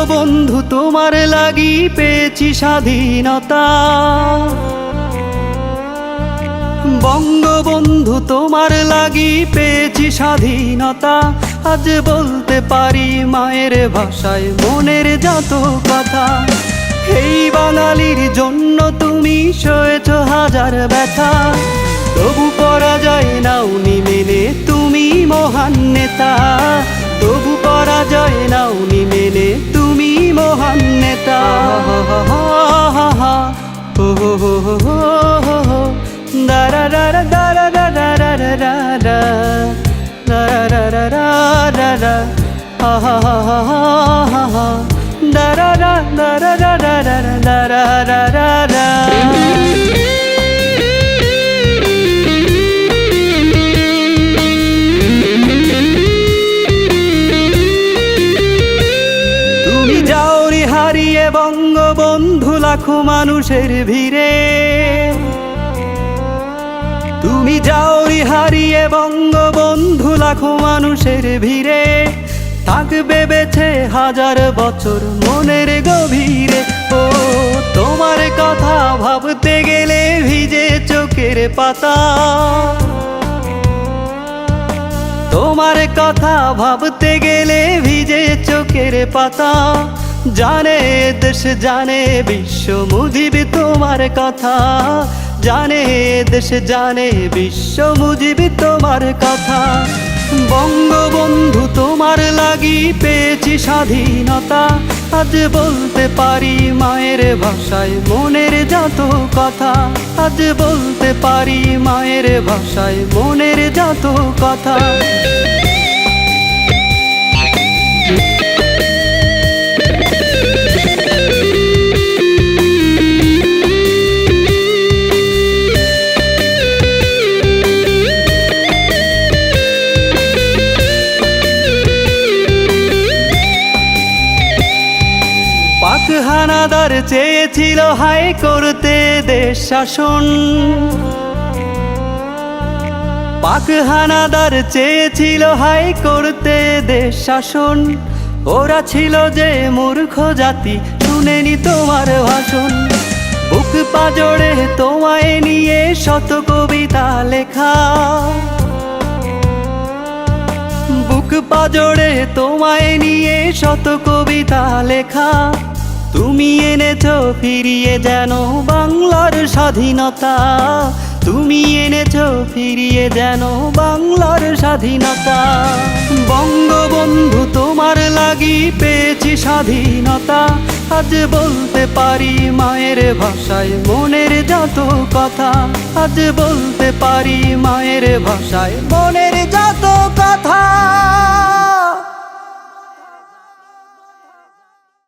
বন্ধু তোমার লাগি পেয়েছি স্বাধীনতা। বঙ্গবন্ধু তোমার লাগি পেয়েছি স্বাধীনতা। আজ বলতে পারি মায়ের ভাষায় মনের যত কথা। এই বাঙালির জন্য তুমি সয়েছ হাজার ব্যথা, তবু পরাজয় নাওনি মেনে তুমি মহান নেতা। তবু পরাজয় নাওনি মেনে তুমি মহান নেতা। দারা দারা দারা দারা দারা দারা দারা দারা দারা আহা হা হা হা দারা দারা দারা দারা দারা দারা। তুমি যাওনি হারিয়ে বঙ্গবন্ধু লাখো মানুষের ভিড়ে। তুমি যাওনি হারিয়ে বঙ্গবন্ধু লাখো মানুষের ভিড়ে। থাকবে বেঁচে হাজার বছর মনের গভীরে। ও তোমার কথা ভাবতে গেলে ভিজে চোখের পাতা। তোমার কথা ভাবতে গেলে ভিজে চোখের পাতা। জানে দেশ জানে বিশ্ব মুজিব তোমার কথা। জানে দেশ জানে বিশ্ব মুজিব তোমার কথা। বঙ্গবন্ধু তোমার লাগি পেয়েছি স্বাধীনতা। আজ বলতে পারি মায়ের ভাষায় মনের যত কথা। আজ বলতে পারি মায়ের ভাষায় মনের যত কথা। পাক হানাদার চেয়েছিল হাই করতে দেশ শাসন। পাক হানাদার চেয়েছিল হাই করতে দেশ শাসন। ওরা ছিল যে মূর্খ জাতি, শুনেনি তোমার ভাষণ। বুক পাজড়ে তোমায় নিয়ে শত কবিতা লেখা। বুক পাজড়ে তোমায় নিয়ে শত কবিতা লেখা। তুমি এনেছো ফিরিয়ে যেন বাংলার স্বাধীনতা। তুমি এনেছো ফিরিয়ে যেন বাংলার স্বাধীনতা। বঙ্গবন্ধু তোমার লাগি পেয়েছি স্বাধীনতা। আজ বলতে পারি মায়ের ভাষায় মনের যত কথা। আজ বলতে পারি মায়ের ভাষায় মনের যত কথা।